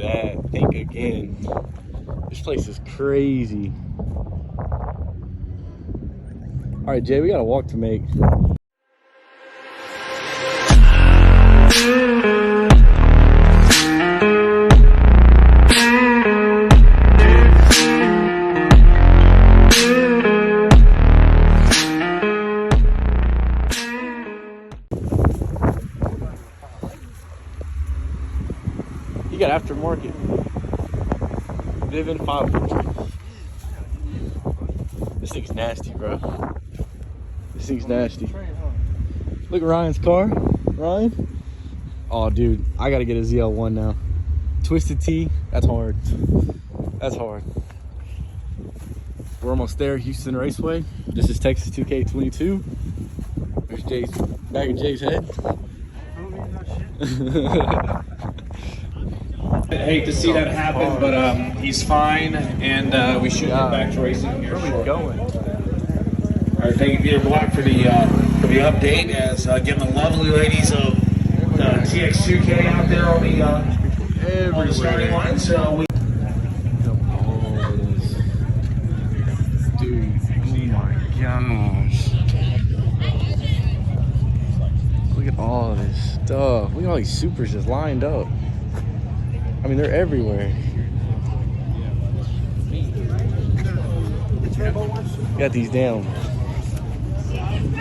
that. Think again. This place is crazy. All right, Jay, we got a walk to make. You got aftermarket. Vivian 500. This thing's nasty, bro. This thing's nasty. Look at Ryan's car. Ryan? Oh, dude. I gotta get a ZL1 now. Twisted T. That's hard. That's hard. We're almost there. Houston Raceway. This is Texas 2K 22. There's Jay's back of Jay's head. I hate to see that happen, but he's fine, and we should get back to racing here. Where are we going? All right, thank you, Peter Black, for the update. As getting the lovely ladies of TX2K out there on the starting line. So we. Dude, oh my gosh! Look at all this stuff. Look at all these supers just lined up. I mean, they're everywhere. Got these damn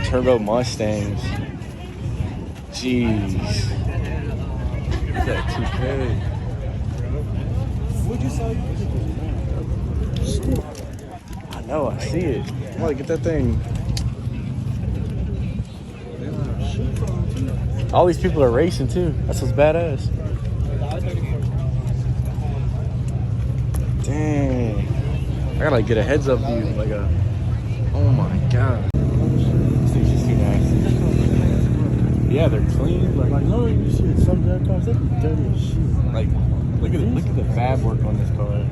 turbo Mustangs. Jeez. Is that 2K? What'd you say? I know, I see it. I want to get that thing. All these people are racing too. That's what's badass. Dang. I gotta like get a heads up view, like a, oh my god. This thing's just too nasty. Yeah, they're clean. Like no, you see it, some dead cars, they're dirty as shit. Like, look at the fab work on this car.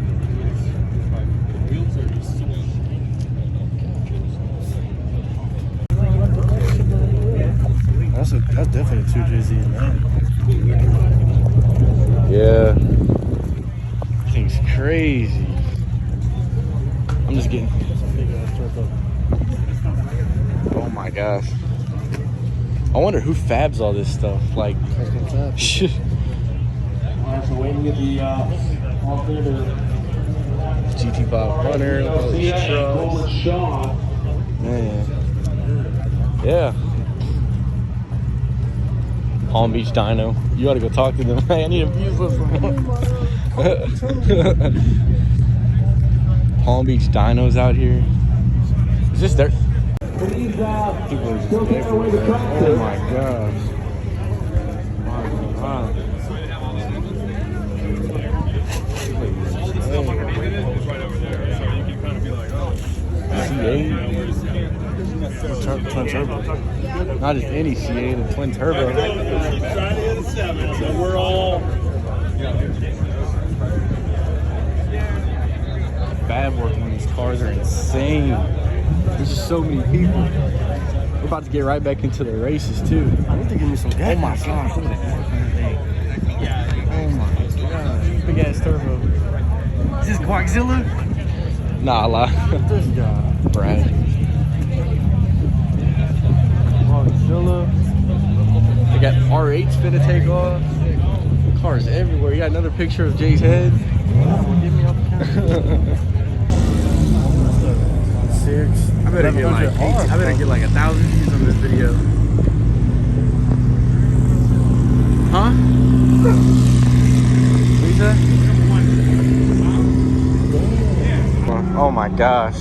That's definitely a 2JZ, man. Yeah. This thing's crazy. I'm just getting. Oh my gosh. I wonder who fabs all this stuff. Like, shit. So waiting to get the GT500, all these trucks. Man. Yeah. Palm Beach Dyno. You ought to go talk to them. I need to use this one. Palm Beach Dynos out here. Is this their? People are just everywhere. Oh my gosh. Wow. C8? Twin turbo. Not just any C8, a twin turbo. So we're all. Fab working on these cars are insane. There's just so many people. We're about to get right back into the races too. I need to give me some gas. Oh my gosh, look at that thing. Oh my gosh. Big ass turbo. Is this Quackzilla? Nah, I lie. This guy. Brad. Quackzilla. They got R8's finna take off. Cars everywhere. You got another picture of Jay's head. Get me off the camera. I better get like 1,000 views on this video. Huh? What you say? Oh my gosh.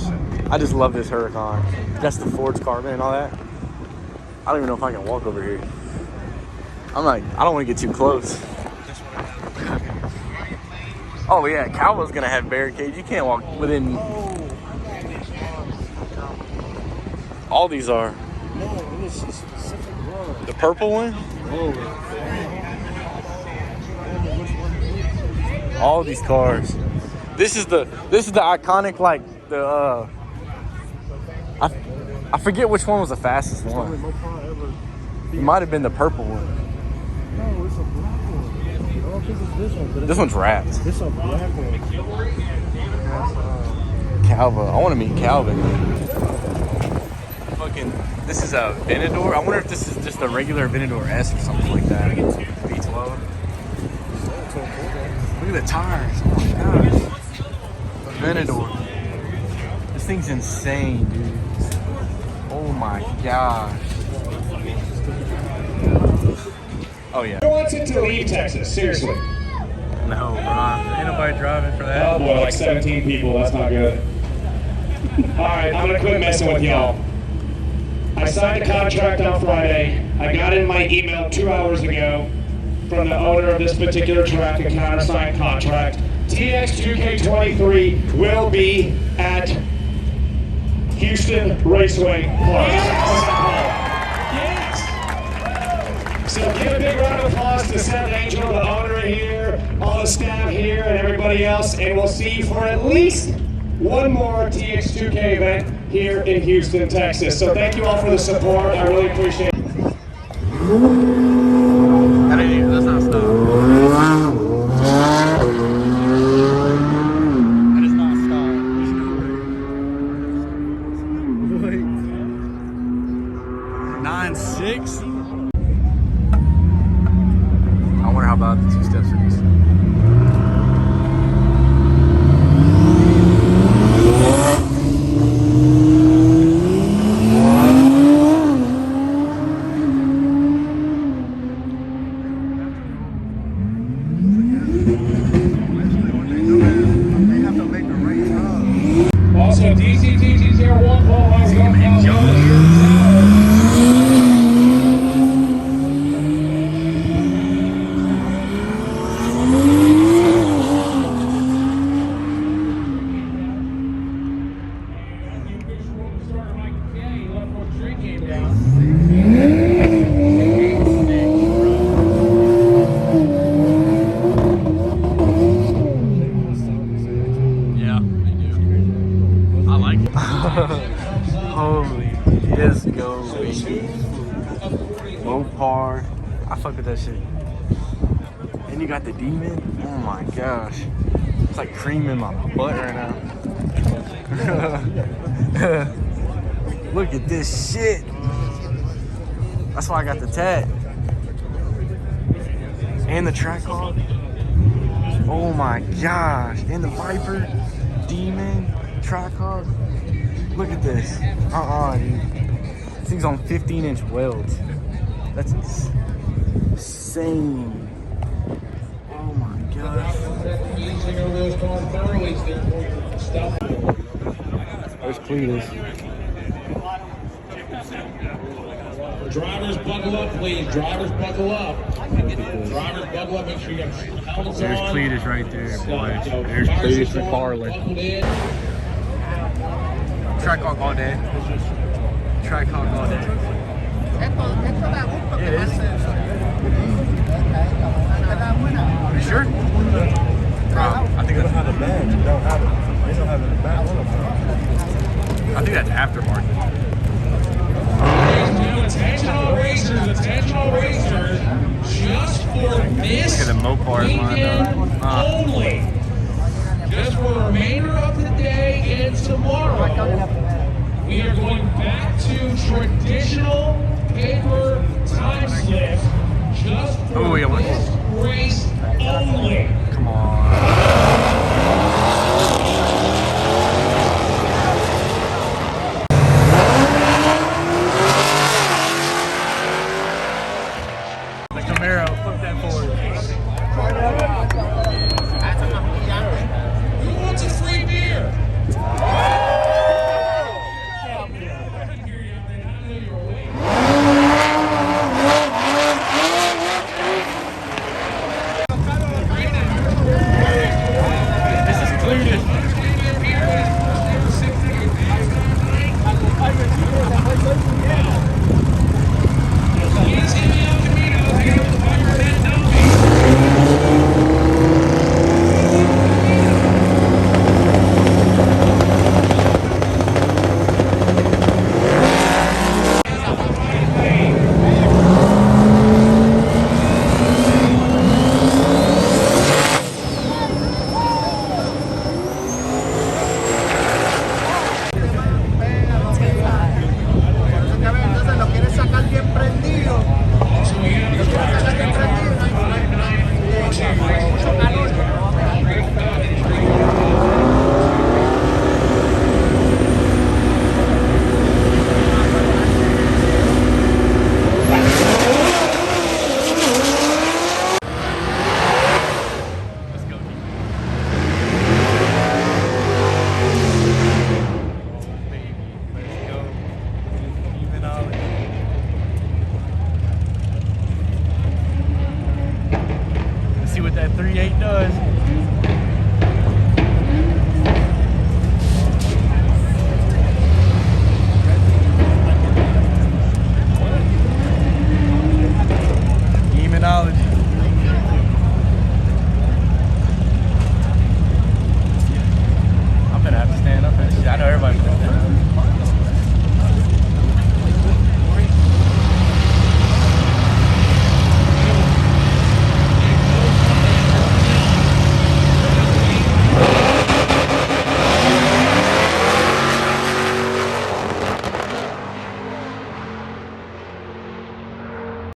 I just love this Huracan. That's the Ford's car, man, and all that. I don't even know if I can walk over here. I'm like, I don't want to get too close. Oh yeah, Calvo's gonna have barricades. You can't walk within. All these are. No, it is a specific one. The purple one? Oh. All these cars. This is the iconic, like the I forget which one was the fastest one. It might have been the purple one. No, it's a black one. This one's wrapped. This one's black one. Calvin. I want to meet Calvin. Fucking, this is a Venador. I wonder if this is just a regular Venador S or something like that. V12. Look at the tires. Oh my gosh. Venador. This thing's insane, dude. Oh my gosh. Oh yeah. Who wants it to leave Texas? Seriously. No, bro. Ain't nobody driving for that. Oh boy, like 17 people. That's not good. All right, I'm gonna quit messing with y'all. I signed a contract on Friday. I got in my email 2 hours ago from the owner of this particular track, a countersigned contract. TX2K will be at Houston Raceway Park. Yes! So give a big round of applause to Seth Angel, the owner here, all the staff here, and everybody else, and we'll see you for at least one more TX2K event here in Houston, Texas. So thank you all for the support. I really appreciate it. That's not stop. That is not stop. Wait. 9.6? I wonder how about the 2 steps are decent. Also, DCT-01 Paul has gone Holy, let's go, baby. Low par. I fuck with that shit. And you got the Demon. Oh my gosh. It's like cream in my butt right now. Look at this shit. That's why I got the tat. And the track hog. Oh my gosh. And the Viper. Demon. Track hog. Look at this. Dude. This thing's on 15-inch welds. That's insane. Oh my gosh. There's Cletus. Drivers, buckle up, please. Drivers, buckle up. Drivers, buckle up. Make sure you got helmets on. There's Cletus right there, boys. There's Cletus McFarland. Track hog all day. Track hog all day. Yeah, it is. Are you sure? I think that's Have a badge. You don't have it. They don't have it in the back. I think that's aftermarket. Attention racers, just for this Look at the Mopars lined up. only. Just for the remainder of the day and tomorrow, we are going back to traditional paper time slips just for this race only. Come on. The Camaro, flip that forward. Who wants a free beer? see what that 3.8 does.